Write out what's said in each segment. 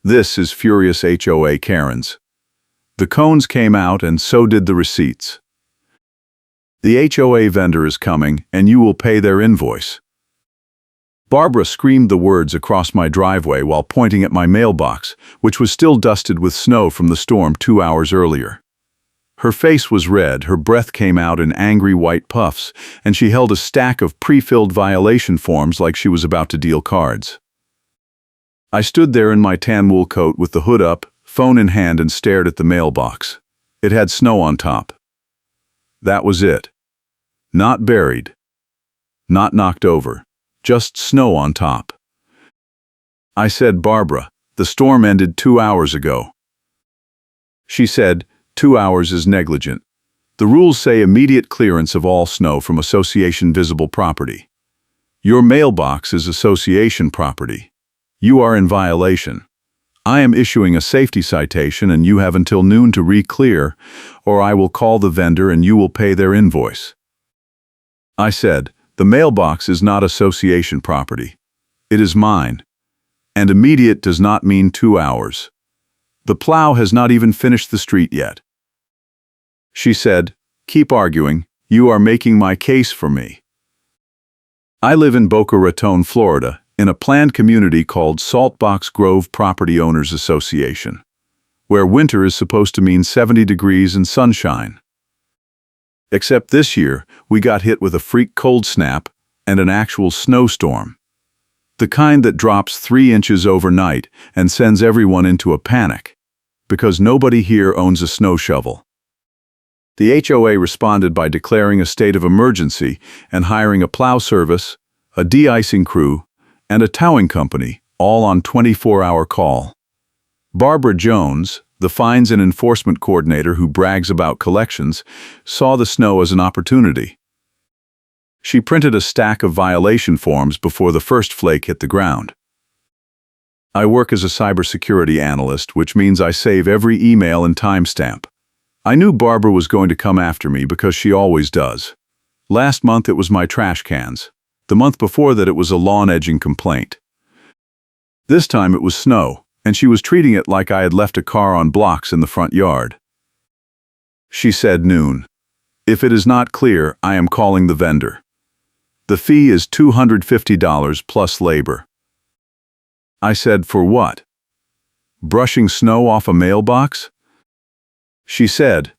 This is furious HOA Karens. The cones came out and so did the receipts. The HOA vendor is coming and you will pay their invoice. Barbara screamed the words across my driveway while pointing at my mailbox, which was still dusted with snow from the storm 2 hours earlier. Her face was red, her breath came out in angry white puffs, and she held a stack of pre-filled violation forms like she was about to deal cards. I stood there in my tan wool coat with the hood up, phone in hand, and stared at the mailbox. It had snow on top. That was it. Not buried. Not knocked over. Just snow on top. I said, "Barbara, the storm ended 2 hours ago." She said, 2 hours is negligent. The rules say immediate clearance of all snow from association visible property. Your mailbox is association property. You are in violation. I am issuing a safety citation and you have until noon to re-clear, or I will call the vendor and you will pay their invoice. I said, "The mailbox is not association property. It is mine. And immediate does not mean 2 hours. The plow has not even finished the street yet." She said, "Keep arguing. You are making my case for me." I live in Boca Raton, Florida, in a planned community called Saltbox Grove Property Owners Association, where winter is supposed to mean 70 degrees and sunshine. Except this year, we got hit with a freak cold snap and an actual snowstorm. The kind that drops 3 inches overnight and sends everyone into a panic, because nobody here owns a snow shovel. The HOA responded by declaring a state of emergency and hiring a plow service, a de-icing crew, and a towing company, all on 24-hour call. Barbara Jones, the fines and enforcement coordinator who brags about collections, saw the snow as an opportunity. She printed a stack of violation forms before the first flake hit the ground. I work as a cybersecurity analyst, which means I save every email and timestamp. I knew Barbara was going to come after me because she always does. Last month it was my trash cans. The month before that it was a lawn edging complaint. This time it was snow, and she was treating it like I had left a car on blocks in the front yard. She said noon. "If it is not clear, I am calling the vendor. The fee is $250 plus labor." I said, "For what? Brushing snow off a mailbox?" She said,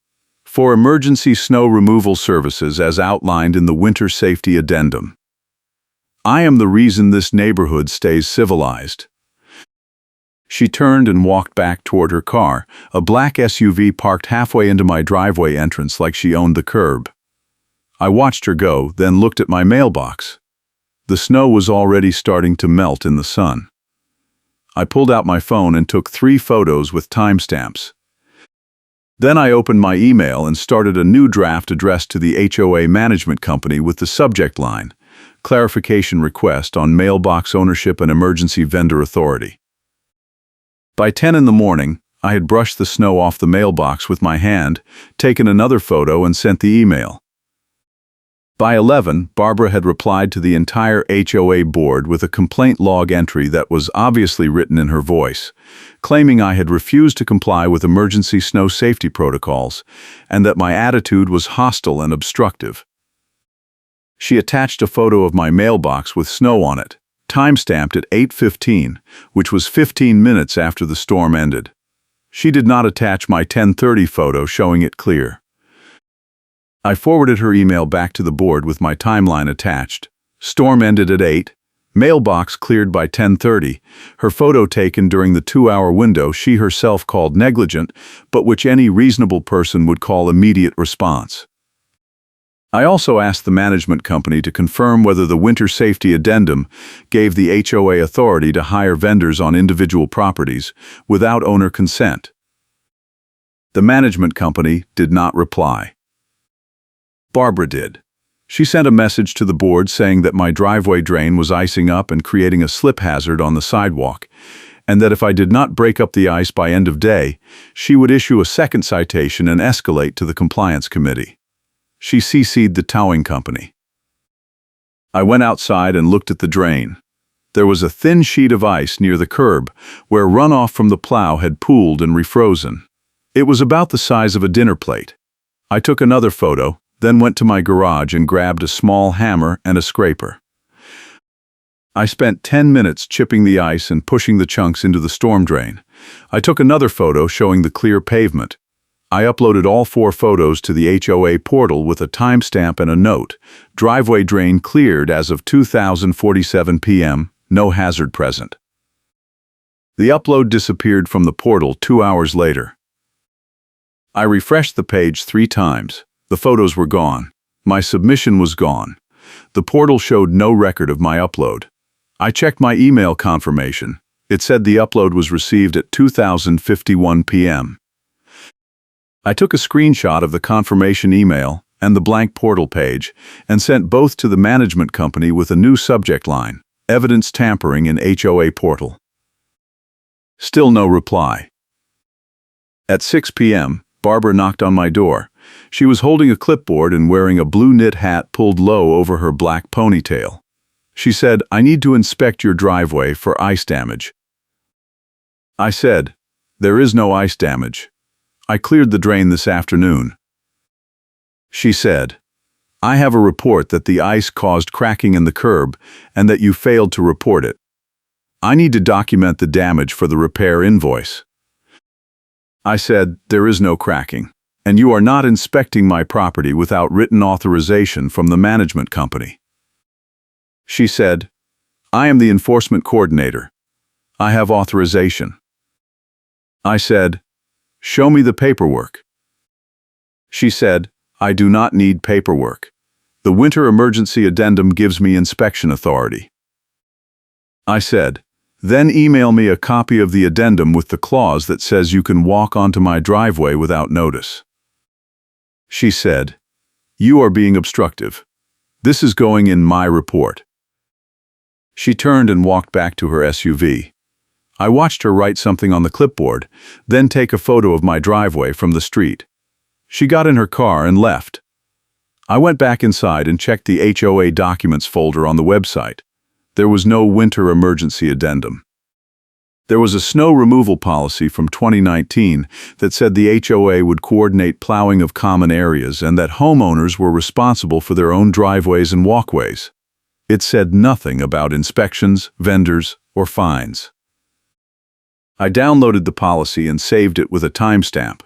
"For emergency snow removal services as outlined in the Winter Safety Addendum. I am the reason this neighborhood stays civilized." She turned and walked back toward her car, a black SUV parked halfway into my driveway entrance like she owned the curb. I watched her go, then looked at my mailbox. The snow was already starting to melt in the sun. I pulled out my phone and took 3 photos with timestamps. Then I opened my email and started a new draft addressed to the HOA management company with the subject line, "Clarification request on mailbox ownership and emergency vendor authority." By 10 in the morning, I had brushed the snow off the mailbox with my hand, taken another photo, and sent the email. By 11, Barbara had replied to the entire HOA board with a complaint log entry that was obviously written in her voice, claiming I had refused to comply with emergency snow safety protocols and that my attitude was hostile and obstructive. She attached a photo of my mailbox with snow on it, timestamped at 8:15, which was 15 minutes after the storm ended. She did not attach my 10:30 photo showing it clear. I forwarded her email back to the board with my timeline attached. Storm ended at 8, mailbox cleared by 10:30, her photo taken during the 2-hour window she herself called negligent, but which any reasonable person would call immediate response. I also asked the management company to confirm whether the Winter Safety Addendum gave the HOA authority to hire vendors on individual properties without owner consent. The management company did not reply. Barbara did. She sent a message to the board saying that my driveway drain was icing up and creating a slip hazard on the sidewalk, and that if I did not break up the ice by end of day, she would issue a second citation and escalate to the compliance committee. She CC'd the towing company. I went outside and looked at the drain. There was a thin sheet of ice near the curb, where runoff from the plow had pooled and refrozen. It was about the size of a dinner plate. I took another photo, then went to my garage and grabbed a small hammer and a scraper. I spent 10 minutes chipping the ice and pushing the chunks into the storm drain. I took another photo showing the clear pavement. I uploaded all 4 photos to the HOA portal with a timestamp and a note. Driveway drain cleared as of 2047 p.m., no hazard present. The upload disappeared from the portal 2 hours later. I refreshed the page 3 times. The photos were gone. My submission was gone. The portal showed no record of my upload. I checked my email confirmation. It said the upload was received at 2051 p.m. I took a screenshot of the confirmation email and the blank portal page and sent both to the management company with a new subject line, Evidence Tampering in HOA Portal. Still no reply. At 6 p.m., Barbara knocked on my door. She was holding a clipboard and wearing a blue knit hat pulled low over her black ponytail. She said, "I need to inspect your driveway for ice damage." I said, "There is no ice damage. I cleared the drain this afternoon." She said, "I have a report that the ice caused cracking in the curb and that you failed to report it. I need to document the damage for the repair invoice." I said, "There is no cracking, and you are not inspecting my property without written authorization from the management company." She said, "I am the enforcement coordinator. I have authorization." I said, "Show me the paperwork." She said, "I do not need paperwork. The winter emergency addendum gives me inspection authority." I said, "Then email me a copy of the addendum with the clause that says you can walk onto my driveway without notice." She said, "You are being obstructive. This is going in my report." She turned and walked back to her SUV. I watched her write something on the clipboard, then take a photo of my driveway from the street. She got in her car and left. I went back inside and checked the HOA documents folder on the website. There was no winter emergency addendum. There was a snow removal policy from 2019 that said the HOA would coordinate plowing of common areas and that homeowners were responsible for their own driveways and walkways. It said nothing about inspections, vendors, or fines. I downloaded the policy and saved it with a timestamp.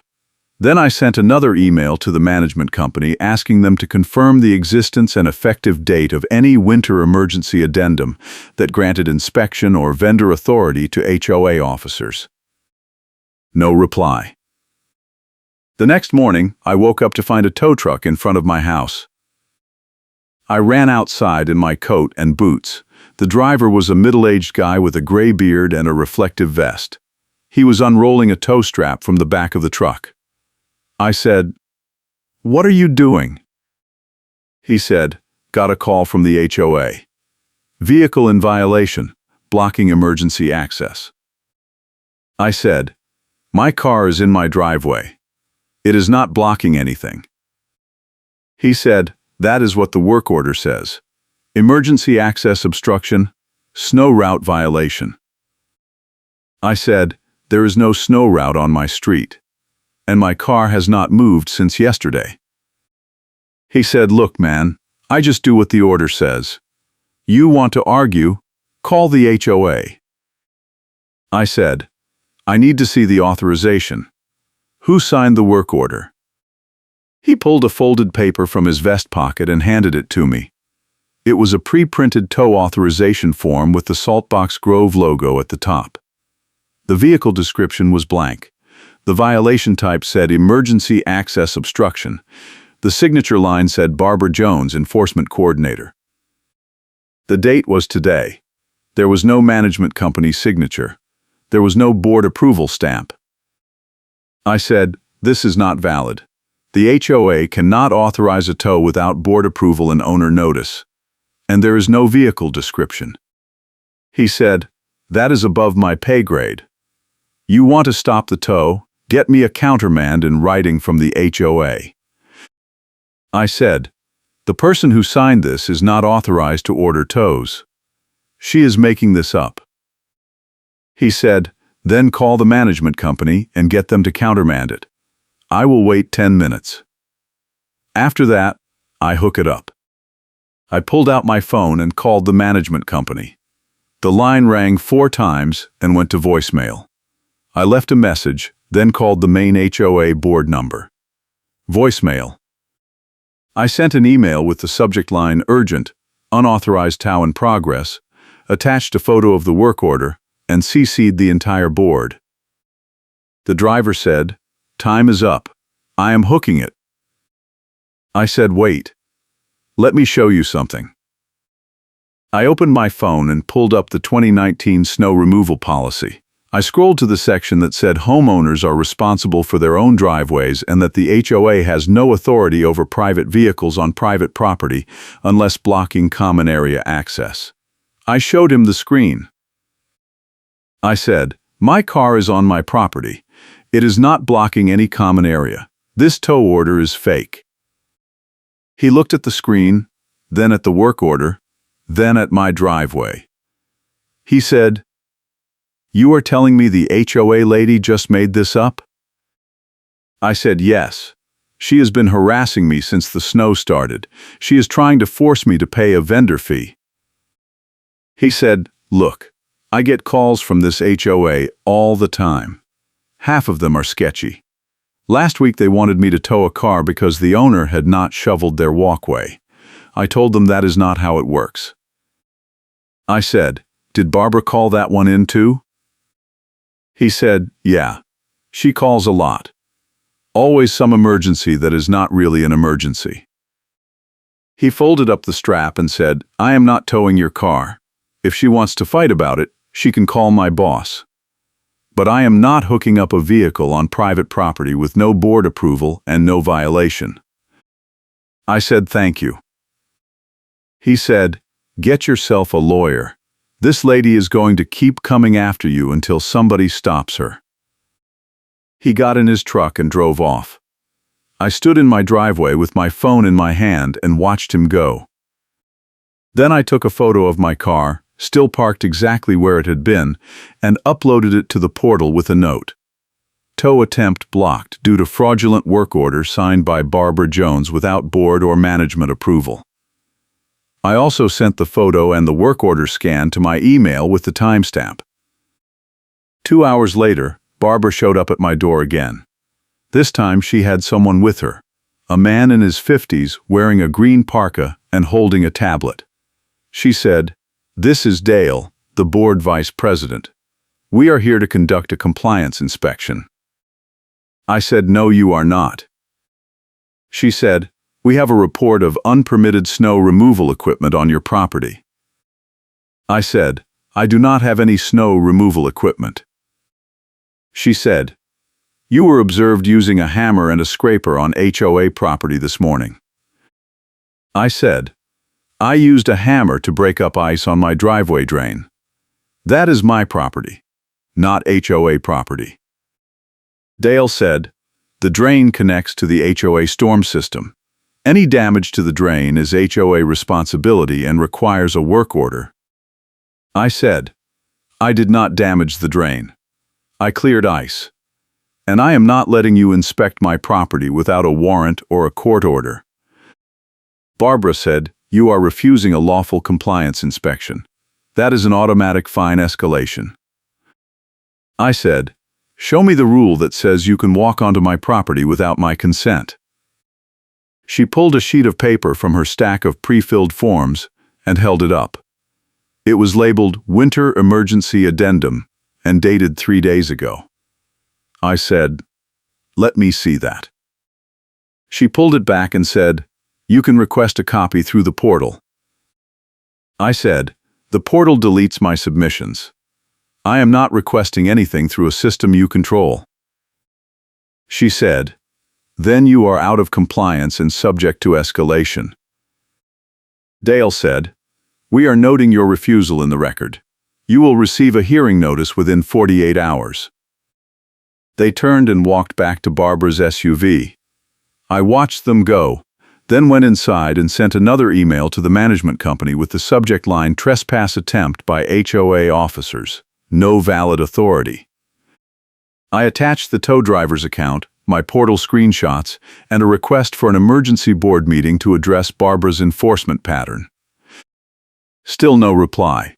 Then I sent another email to the management company asking them to confirm the existence and effective date of any winter emergency addendum that granted inspection or vendor authority to HOA officers. No reply. The next morning, I woke up to find a tow truck in front of my house. I ran outside in my coat and boots. The driver was a middle-aged guy with a gray beard and a reflective vest. He was unrolling a tow strap from the back of the truck. I said, "What are you doing?" He said, "Got a call from the HOA. Vehicle in violation, blocking emergency access." I said, "My car is in my driveway. It is not blocking anything." He said, "That is what the work order says. Emergency access obstruction, snow route violation." I said, "There is no snow route on my street, and my car has not moved since yesterday." He said, "Look, man, I just do what the order says. You want to argue? Call the HOA." I said, "I need to see the authorization. Who signed the work order?" He pulled a folded paper from his vest pocket and handed it to me. It was a pre-printed tow authorization form with the Saltbox Grove logo at the top. The vehicle description was blank. The violation type said Emergency Access Obstruction. The signature line said Barbara Jones, Enforcement Coordinator. The date was today. There was no management company signature. There was no board approval stamp. I said, "This is not valid. The HOA cannot authorize a tow without board approval and owner notice. And there is no vehicle description." He said, "That is above my pay grade. You want to stop the tow? Get me a countermand in writing from the HOA." I said, "The person who signed this is not authorized to order tows. She is making this up. He said, then call the management company and get them to countermand it. I will wait 10 minutes. After that, I hook it up. I pulled out my phone and called the management company. The line rang 4 times and went to voicemail. I left a message, then called the main HOA board number. Voicemail. I sent an email with the subject line urgent, unauthorized tow in progress, attached a photo of the work order, and CC'd the entire board. The driver said, "Time is up. I am hooking it." I said, "Wait. Let me show you something." I opened my phone and pulled up the 2019 snow removal policy. I scrolled to the section that said homeowners are responsible for their own driveways and that the HOA has no authority over private vehicles on private property unless blocking common area access. I showed him the screen. I said, "My car is on my property. It is not blocking any common area. This tow order is fake." He looked at the screen, then at the work order, then at my driveway. He said, "You are telling me the HOA lady just made this up?" I said, "Yes. She has been harassing me since the snow started. She is trying to force me to pay a vendor fee." He said, "Look, I get calls from this HOA all the time. Half of them are sketchy. Last week they wanted me to tow a car because the owner had not shoveled their walkway. I told them that is not how it works." I said, "Did Barbara call that one in too?" He said, "Yeah. She calls a lot. Always some emergency that is not really an emergency." He folded up the strap and said, "I am not towing your car. If she wants to fight about it, she can call my boss. But I am not hooking up a vehicle on private property with no board approval and no violation." I said, "Thank you." He said, "Get yourself a lawyer. This lady is going to keep coming after you until somebody stops her." He got in his truck and drove off. I stood in my driveway with my phone in my hand and watched him go. Then I took a photo of my car, still parked exactly where it had been, and uploaded it to the portal with a note. Tow attempt blocked due to fraudulent work order signed by Barbara Jones without board or management approval. I also sent the photo and the work order scan to my email with the timestamp. 2 hours later, Barbara showed up at my door again. This time she had someone with her, a man in his 50s wearing a green parka and holding a tablet. She said, "This is Dale, the board vice president. We are here to conduct a compliance inspection." I said, "No, you are not." She said, "We have a report of unpermitted snow removal equipment on your property." I said, "I do not have any snow removal equipment." She said, "You were observed using a hammer and a scraper on HOA property this morning." I said, "I used a hammer to break up ice on my driveway drain. That is my property, not HOA property." Dale said, "The drain connects to the HOA storm system. Any damage to the drain is HOA responsibility and requires a work order." I said, "I did not damage the drain. I cleared ice. And I am not letting you inspect my property without a warrant or a court order." Barbara said, "You are refusing a lawful compliance inspection. That is an automatic fine escalation." I said, "Show me the rule that says you can walk onto my property without my consent." She pulled a sheet of paper from her stack of pre-filled forms and held it up. It was labeled Winter Emergency Addendum and dated 3 days ago. I said, "Let me see that." She pulled it back and said, "You can request a copy through the portal." I said, "The portal deletes my submissions. I am not requesting anything through a system you control." She said, "Then you are out of compliance and subject to escalation." Dale said, "We are noting your refusal in the record. You will receive a hearing notice within 48 hours." They turned and walked back to Barbara's SUV. I watched them go, then went inside and sent another email to the management company with the subject line "Trespass Attempt by HOA Officers. No valid authority." I attached the tow driver's account, my portal screenshots, and a request for an emergency board meeting to address Barbara's enforcement pattern. Still no reply.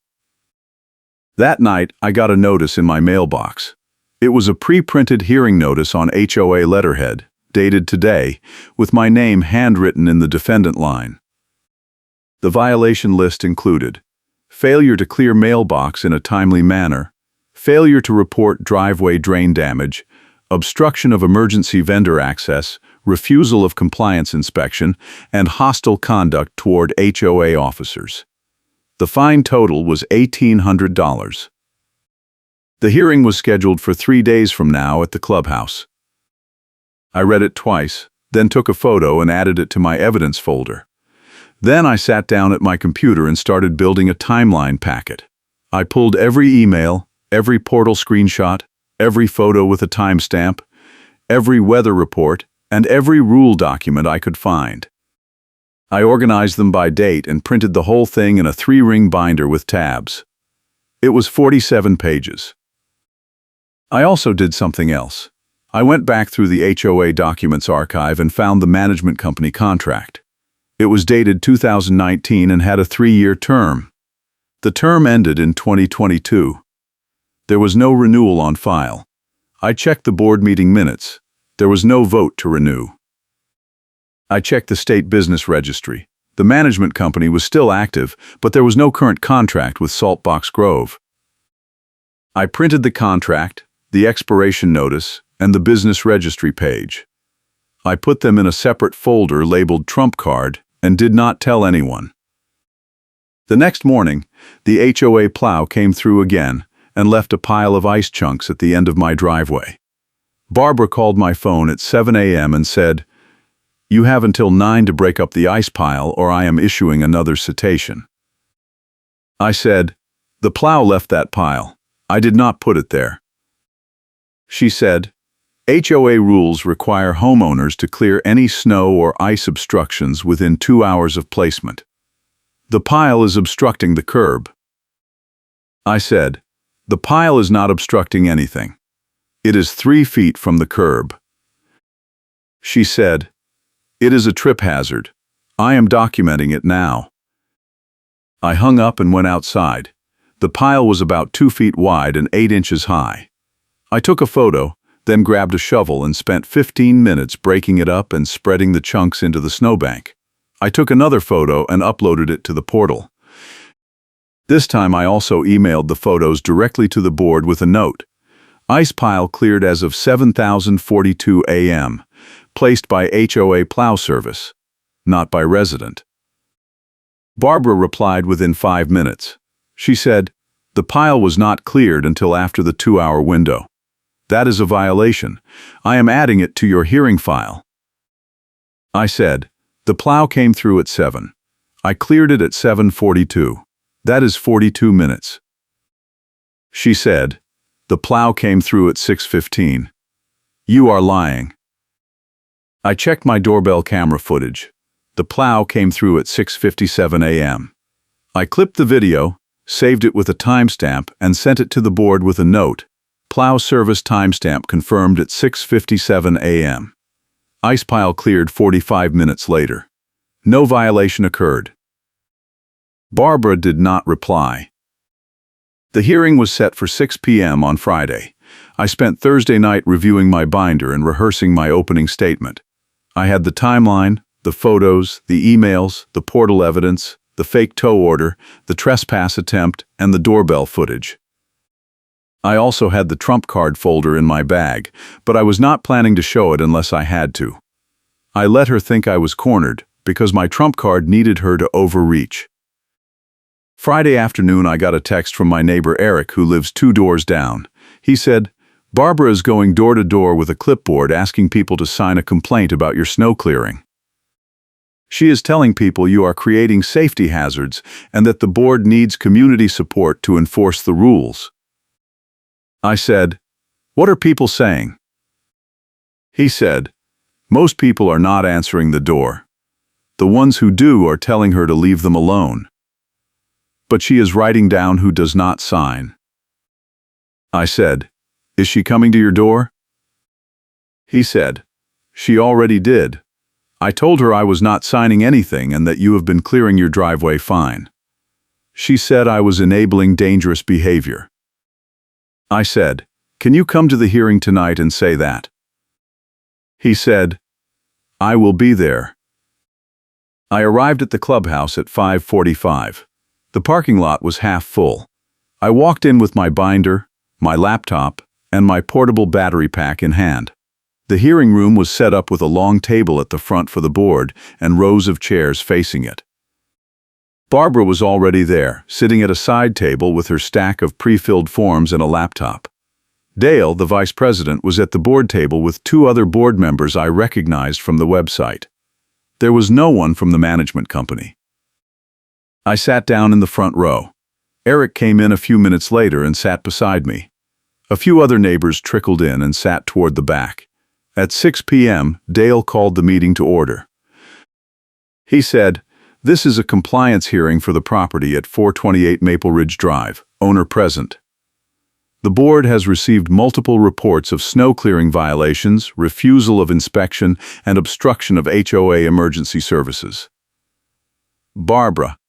That night, I got a notice in my mailbox. It was a pre-printed hearing notice on HOA letterhead, dated today, with my name handwritten in the defendant line. The violation list included failure to clear mailbox in a timely manner, failure to report driveway drain damage, obstruction of emergency vendor access, refusal of compliance inspection, and hostile conduct toward HOA officers. The fine total was $1,800. The hearing was scheduled for 3 days from now at the clubhouse. I read it twice, then took a photo and added it to my evidence folder. Then I sat down at my computer and started building a timeline packet. I pulled every email, every portal screenshot, every photo with a timestamp, every weather report, and every rule document I could find. I organized them by date and printed the whole thing in a 3-ring binder with tabs. It was 47 pages. I also did something else. I went back through the HOA documents archive and found the management company contract. It was dated 2019 and had a 3-year term. The term ended in 2022. There was no renewal on file. I checked the board meeting minutes. There was no vote to renew. I checked the state business registry. The management company was still active, but there was no current contract with Saltbox Grove. I printed the contract, the expiration notice, and the business registry page. I put them in a separate folder labeled Trump Card and did not tell anyone. The next morning, the HOA plow came through again and left a pile of ice chunks at the end of my driveway. Barbara called my phone at 7 a.m. and said, "You have until 9 to break up the ice pile or I am issuing another citation." I said, "The plow left that pile. I did not put it there." She said, "HOA rules require homeowners to clear any snow or ice obstructions within 2 hours of placement. The pile is obstructing the curb." I said, "The pile is not obstructing anything. It is 3 feet from the curb." She said, "It is a trip hazard. I am documenting it now." I hung up and went outside. The pile was about 2 feet wide and 8 inches high. I took a photo, then grabbed a shovel and spent 15 minutes breaking it up and spreading the chunks into the snowbank. I took another photo and uploaded it to the portal. This time I also emailed the photos directly to the board with a note. Ice pile cleared as of 7:42 a.m., placed by HOA plow service, not by resident. Barbara replied within 5 minutes. She said, "The pile was not cleared until after the 2-hour window. That is a violation. I am adding it to your hearing file." I said, "The plow came through at 7. I cleared it at 7:42. That is 42 minutes. She said, "The plow came through at 6:15. You are lying." I checked my doorbell camera footage. The plow came through at 6:57 a.m. I clipped the video, saved it with a timestamp, and sent it to the board with a note. Plow service timestamp confirmed at 6:57 a.m. Ice pile cleared 45 minutes later. No violation occurred. Barbara did not reply. The hearing was set for 6 p.m. on Friday. I spent Thursday night reviewing my binder and rehearsing my opening statement. I had the timeline, the photos, the emails, the portal evidence, the fake tow order, the trespass attempt, and the doorbell footage. I also had the Trump Card folder in my bag, but I was not planning to show it unless I had to. I let her think I was cornered because my Trump Card needed her to overreach. Friday afternoon, I got a text from my neighbor Eric, who lives 2 doors down. He said, "Barbara is going door to door with a clipboard asking people to sign a complaint about your snow clearing. She is telling people you are creating safety hazards and that the board needs community support to enforce the rules." I said, "What are people saying?" He said, "Most people are not answering the door. The ones who do are telling her to leave them alone. But she is writing down who does not sign. I said, "Is she coming to your door?" He said, "She already did. I told her I was not signing anything and that you have been clearing your driveway fine. She said I was enabling dangerous behavior." I said, "Can you come to the hearing tonight and say that?" He said, "I will be there." I arrived at the clubhouse at 5:45. The parking lot was half full. I walked in with my binder, my laptop, and my portable battery pack in hand. The hearing room was set up with a long table at the front for the board and rows of chairs facing it. Barbara was already there, sitting at a side table with her stack of pre-filled forms and a laptop. Dale, the vice president, was at the board table with two other board members I recognized from the website. There was no one from the management company. I sat down in the front row. Eric came in a few minutes later and sat beside me. A few other neighbors trickled in and sat toward the back. At 6 p.m., Dale called the meeting to order. He said, "This is a compliance hearing for the property at 428 Maple Ridge Drive, owner present. The board has received multiple reports of snow clearing violations, refusal of inspection, and obstruction of HOA emergency services. Barbara,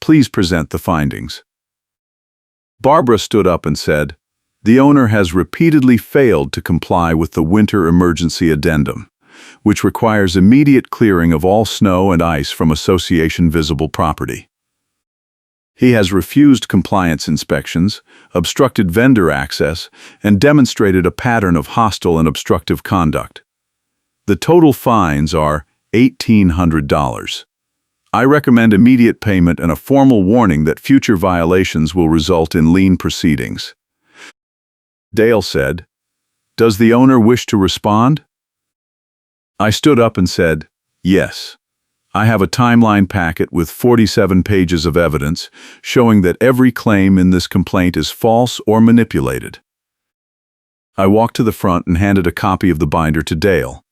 please present the findings." Barbara stood up and said, "The owner has repeatedly failed to comply with the winter emergency addendum, which requires immediate clearing of all snow and ice from association-visible property. He has refused compliance inspections, obstructed vendor access, and demonstrated a pattern of hostile and obstructive conduct. The total fines are $1,800. I recommend immediate payment and a formal warning that future violations will result in lien proceedings." Dale said, "Does the owner wish to respond?" I stood up and said, "Yes. I have a timeline packet with 47 pages of evidence showing that every claim in this complaint is false or manipulated." I walked to the front and handed a copy of the binder to Dale.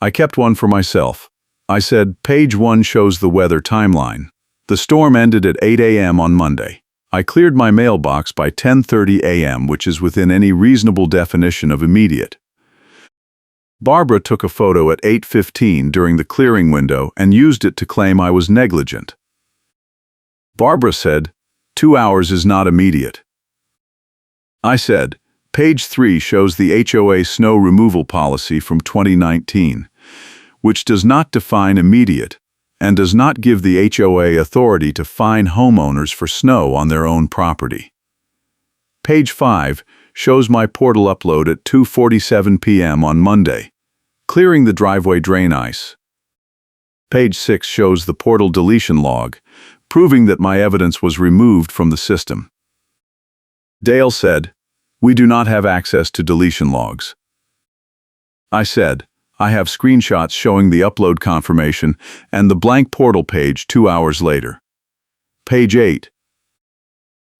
I kept one for myself. I said, "Page 1 shows the weather timeline. The storm ended at 8 a.m. on Monday. I cleared my mailbox by 10:30 a.m., which is within any reasonable definition of immediate." Barbara took a photo at 8:15 during the clearing window and used it to claim I was negligent. Barbara said, 2 hours is not immediate." I said, "Page 3 shows the HOA snow removal policy from 2019, which does not define immediate and does not give the HOA authority to fine homeowners for snow on their own property. Page 5 shows my portal upload at 2:47 p.m. on Monday, clearing the driveway drain ice. Page 6 shows the portal deletion log, proving that my evidence was removed from the system." Dale said, "We do not have access to deletion logs." I said, "I have screenshots showing the upload confirmation and the blank portal page 2 hours later." Page 8.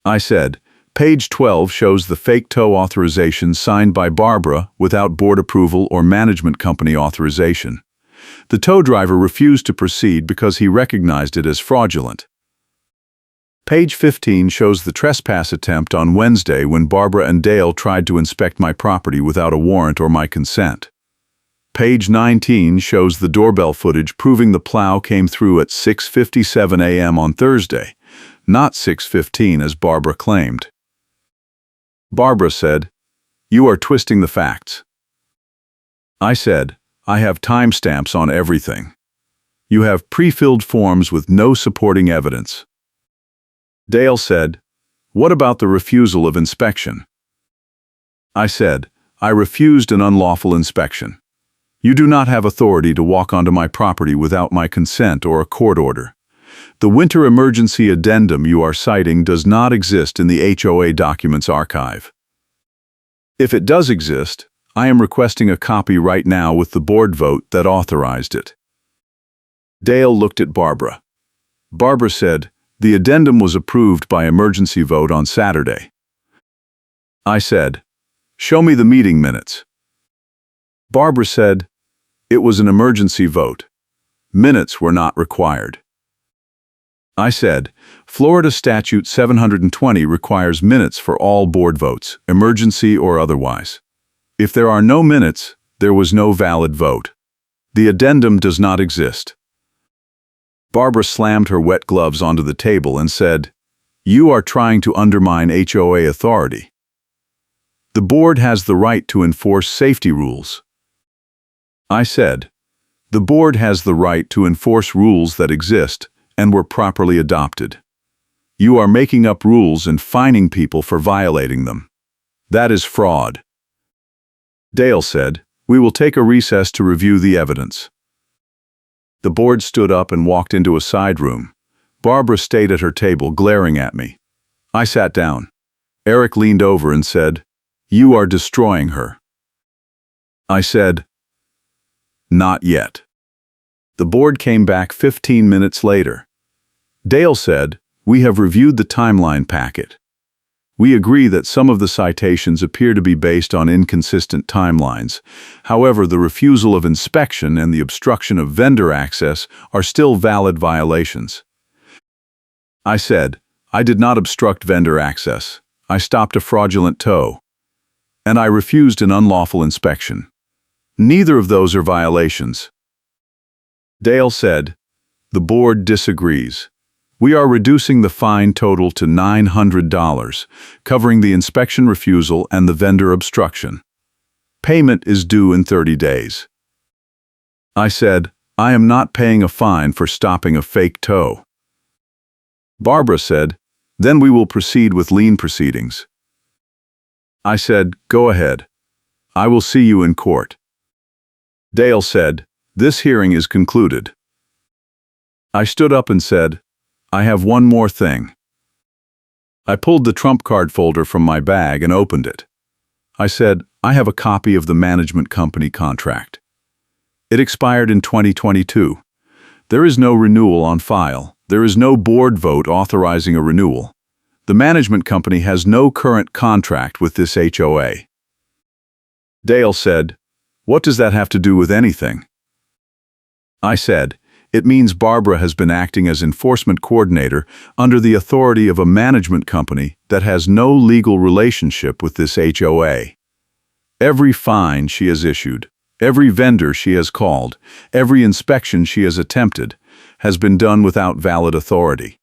I said, "Page 12 shows the fake tow authorization signed by Barbara without board approval or management company authorization. The tow driver refused to proceed because he recognized it as fraudulent." Page 15 shows the trespass attempt on Wednesday when Barbara and Dale tried to inspect my property without a warrant or my consent. Page 19 shows the doorbell footage proving the plow came through at 6:57 a.m. on Thursday, not 6:15 as Barbara claimed. Barbara said, "You are twisting the facts." I said, "I have timestamps on everything. You have pre-filled forms with no supporting evidence." Dale said, "What about the refusal of inspection?" I said, "I refused an unlawful inspection. You do not have authority to walk onto my property without my consent or a court order. The winter emergency addendum you are citing does not exist in the HOA documents archive. If it does exist, I am requesting a copy right now with the board vote that authorized it." Dale looked at Barbara. Barbara said, "The addendum was approved by emergency vote on Saturday." I said, "Show me the meeting minutes." Barbara said, "It was an emergency vote. Minutes were not required. I said, Florida Statute 720 requires minutes for all board votes, emergency or otherwise. If there are no minutes, there was no valid vote. The addendum does not exist. Barbara slammed her wet gloves onto the table and said, "You are trying to undermine HOA authority. The board has the right to enforce safety rules." I said, "The board has the right to enforce rules that exist and were properly adopted. You are making up rules and fining people for violating them. That is fraud." Dale said, "We will take a recess to review the evidence." The board stood up and walked into a side room. Barbara stayed at her table, glaring at me. I sat down. Eric leaned over and said, "You are destroying her." I said, "Not yet." The board came back 15 minutes later. Dale said, "We have reviewed the timeline packet. We agree that some of the citations appear to be based on inconsistent timelines. However, the refusal of inspection and the obstruction of vendor access are still valid violations." I said, "I did not obstruct vendor access. I stopped a fraudulent tow. And I refused an unlawful inspection. Neither of those are violations." Dale said, "The board disagrees. We are reducing the fine total to $900, covering the inspection refusal and the vendor obstruction. Payment is due in 30 days. I said, "I am not paying a fine for stopping a fake tow." Barbara said, "Then we will proceed with lien proceedings." I said, "Go ahead. I will see you in court." Dale said, "This hearing is concluded." I stood up and said, "I have one more thing." I pulled the trump card folder from my bag and opened it. I said, "I have a copy of the management company contract. It expired in 2022. There is no renewal on file. There is no board vote authorizing a renewal. The management company has no current contract with this HOA." Dale said, "What does that have to do with anything?" I said, "It means Barbara has been acting as enforcement coordinator under the authority of a management company that has no legal relationship with this HOA. Every fine she has issued, every vendor she has called, every inspection she has attempted, has been done without valid authority.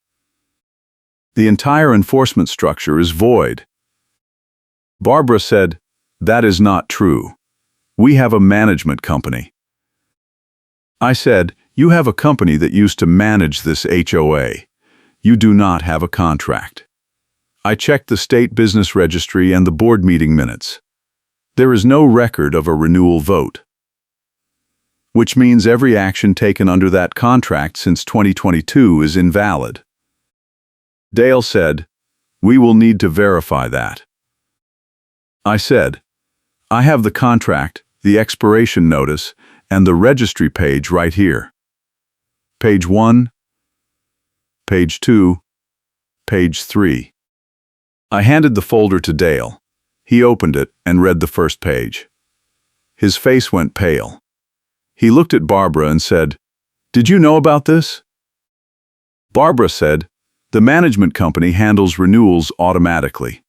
The entire enforcement structure is void." Barbara said, "That is not true. We have a management company." I said, "You have a company that used to manage this HOA. You do not have a contract. I checked the state business registry and the board meeting minutes. There is no record of a renewal vote, which means every action taken under that contract since 2022 is invalid." Dale said, "We will need to verify that." I said, "I have the contract, the expiration notice, and the registry page right here. Page 1, page 2, page 3. I handed the folder to Dale. He opened it and read the first page. His face went pale. He looked at Barbara and said, "Did you know about this?" Barbara said, "The management company handles renewals automatically."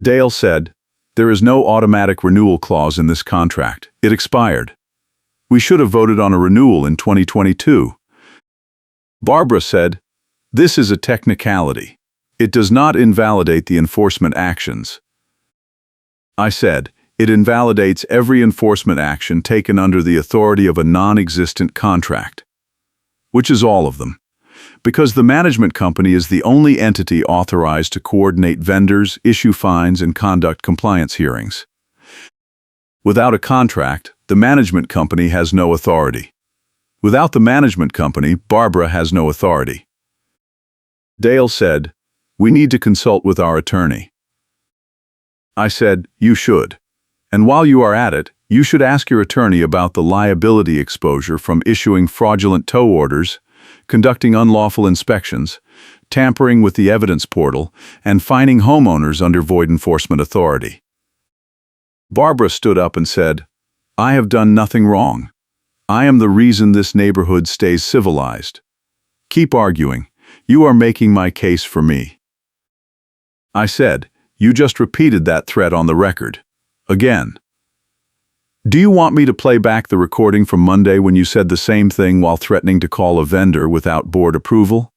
Dale said, "There is no automatic renewal clause in this contract. It expired. We should have voted on a renewal in 2022. Barbara said, "This is a technicality. It does not invalidate the enforcement actions." I said, "It invalidates every enforcement action taken under the authority of a non-existent contract," which is all of them, because the management company is the only entity authorized to coordinate vendors, issue fines, and conduct compliance hearings. Without a contract, the management company has no authority. Without the management company, Barbara has no authority. Dale said, "We need to consult with our attorney." I said, "You should. And while you are at it, you should ask your attorney about the liability exposure from issuing fraudulent tow orders, conducting unlawful inspections, tampering with the evidence portal, and fining homeowners under void enforcement authority." Barbara stood up and said, "I have done nothing wrong. I am the reason this neighborhood stays civilized. Keep arguing. You are making my case for me." I said, "You just repeated that threat on the record. Again. Do you want me to play back the recording from Monday when you said the same thing while threatening to call a vendor without board approval?"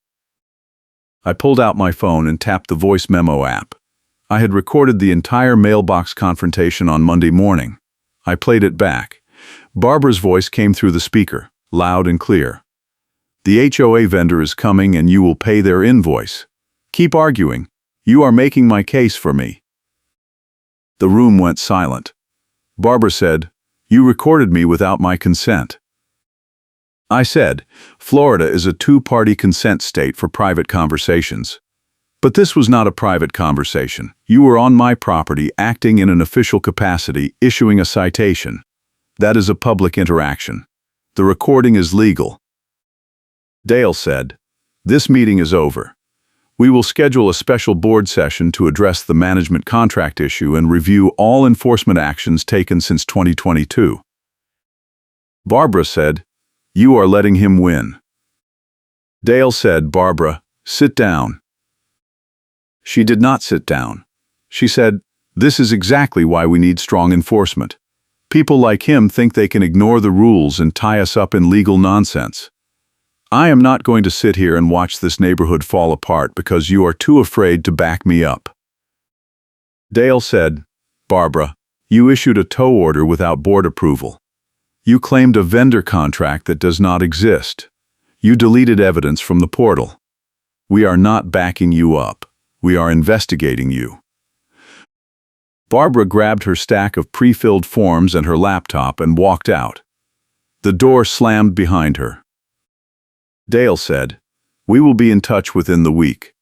I pulled out my phone and tapped the voice memo app. I had recorded the entire mailbox confrontation on Monday morning. I played it back. Barbara's voice came through the speaker, loud and clear. "The HOA vendor is coming and you will pay their invoice. Keep arguing. You are making my case for me." The room went silent. Barbara said, "You recorded me without my consent." I said, "Florida is a two-party consent state for private conversations. But this was not a private conversation. You were on my property acting in an official capacity, issuing a citation. That is a public interaction. The recording is legal." Dale said, "This meeting is over. We will schedule a special board session to address the management contract issue and review all enforcement actions taken since 2022. Barbara said, "You are letting him win." Dale said, "Barbara, sit down." She did not sit down. She said, "This is exactly why we need strong enforcement. People like him think they can ignore the rules and tie us up in legal nonsense. I am not going to sit here and watch this neighborhood fall apart because you are too afraid to back me up." Dale said, "Barbara, you issued a tow order without board approval. You claimed a vendor contract that does not exist. You deleted evidence from the portal. We are not backing you up. We are investigating you." Barbara grabbed her stack of pre-filled forms and her laptop and walked out. The door slammed behind her. Dale said, "We will be in touch within the week.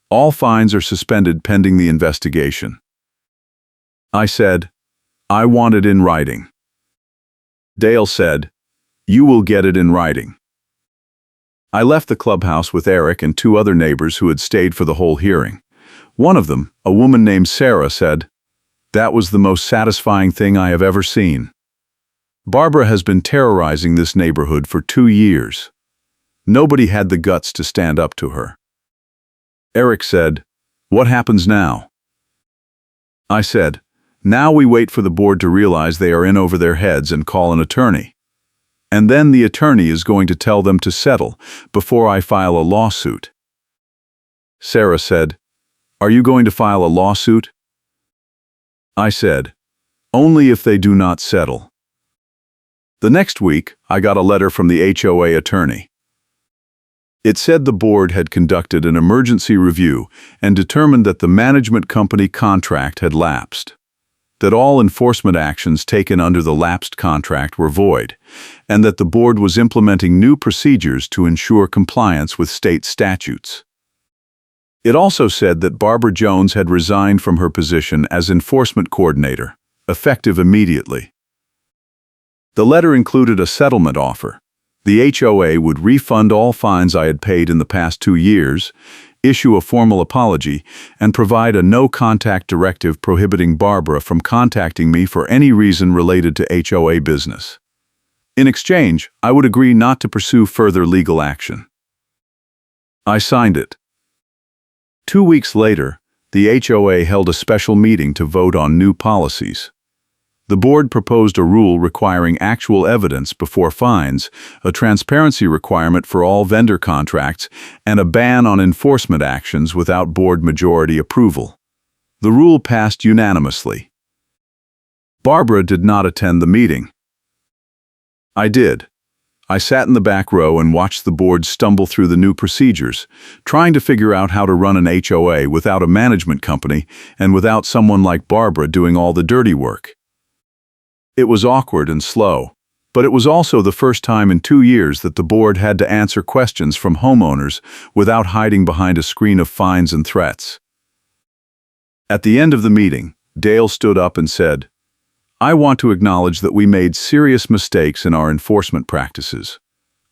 All fines are suspended pending the investigation." I said, "I want it in writing." Dale said, "You will get it in writing." I left the clubhouse with Eric and two other neighbors who had stayed for the whole hearing. One of them, a woman named Sarah, said, "That was the most satisfying thing I have ever seen. Barbara has been terrorizing this neighborhood for 2 years. Nobody had the guts to stand up to her." Eric said, "What happens now?" I said, "Now we wait for the board to realize they are in over their heads and call an attorney. And then the attorney is going to tell them to settle before I file a lawsuit." Sarah said, "Are you going to file a lawsuit?" I said, "Only if they do not settle." The next week, I got a letter from the HOA attorney. It said the board had conducted an emergency review and determined that the management company contract had lapsed, that all enforcement actions taken under the lapsed contract were void, and that the board was implementing new procedures to ensure compliance with state statutes. It also said that Barbara Jones had resigned from her position as enforcement coordinator, effective immediately. The letter included a settlement offer. The HOA would refund all fines I had paid in the past 2 years, issue a formal apology, and provide a no-contact directive prohibiting Barbara from contacting me for any reason related to HOA business. In exchange, I would agree not to pursue further legal action. I signed it. 2 weeks later, the HOA held a special meeting to vote on new policies. The board proposed a rule requiring actual evidence before fines, a transparency requirement for all vendor contracts, and a ban on enforcement actions without board majority approval. The rule passed unanimously. Barbara did not attend the meeting. I did. I sat in the back row and watched the board stumble through the new procedures, trying to figure out how to run an HOA without a management company and without someone like Barbara doing all the dirty work. It was awkward and slow, but it was also the first time in 2 years that the board had to answer questions from homeowners without hiding behind a screen of fines and threats. At the end of the meeting, Dale stood up and said, "I want to acknowledge that we made serious mistakes in our enforcement practices.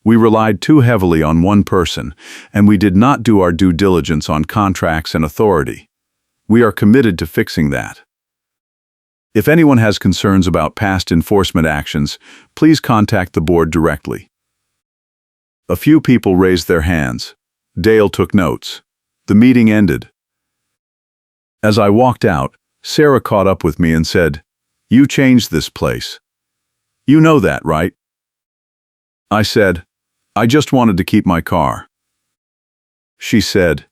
We relied too heavily on one person, and we did not do our due diligence on contracts and authority. We are committed to fixing that." If anyone has concerns about past enforcement actions, please contact the board directly. A few people raised their hands. Dale took notes. The meeting ended. As I walked out, Sarah caught up with me and said, "You changed this place. You know that, right?" I said, "I just wanted to keep my car." She said,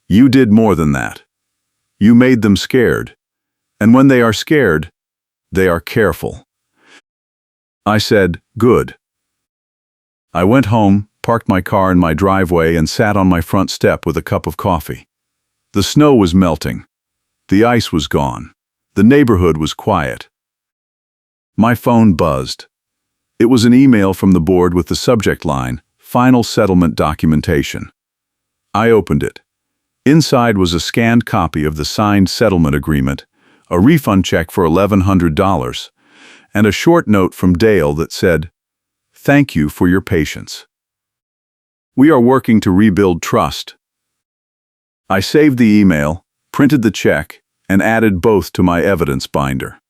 "You did more than that. You made them scared. And when they are scared, they are careful." I said, "Good." I went home, parked my car in my driveway, and sat on my front step with a cup of coffee. The snow was melting. The ice was gone. The neighborhood was quiet. My phone buzzed. It was an email from the board with the subject line, "Final Settlement Documentation." I opened it. Inside was a scanned copy of the signed settlement agreement, a refund check for $1,100, and a short note from Dale that said, "Thank you for your patience. We are working to rebuild trust." I saved the email, printed the check, and added both to my evidence binder.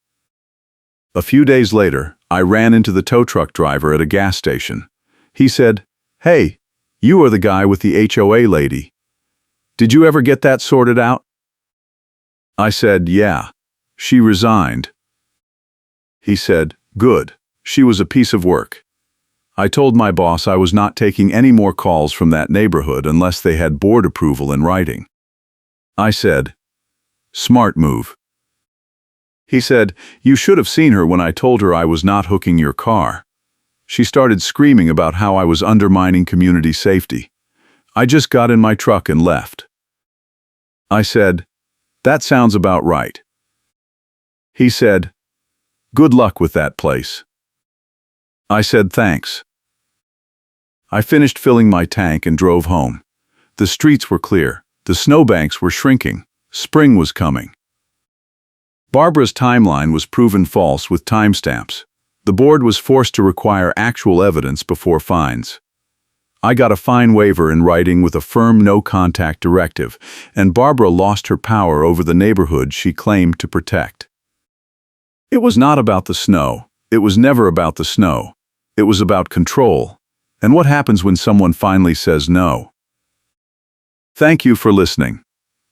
A few days later, I ran into the tow truck driver at a gas station. He said, "Hey, you are the guy with the HOA lady. Did you ever get that sorted out?" I said, "Yeah. She resigned." He said, "Good. She was a piece of work. I told my boss I was not taking any more calls from that neighborhood unless they had board approval in writing." I said, "Smart move." He said, "You should have seen her when I told her I was not hooking your car. She started screaming about how I was undermining community safety. I just got in my truck and left." I said, "That sounds about right." He said, "Good luck with that place." I said, "Thanks." I finished filling my tank and drove home. The streets were clear. The snowbanks were shrinking. Spring was coming. Barbara's timeline was proven false with timestamps. The board was forced to require actual evidence before fines. I got a fine waiver in writing with a firm no-contact directive, and Barbara lost her power over the neighborhood she claimed to protect. It was not about the snow. It was never about the snow. It was about control. And what happens when someone finally says no? Thank you for listening.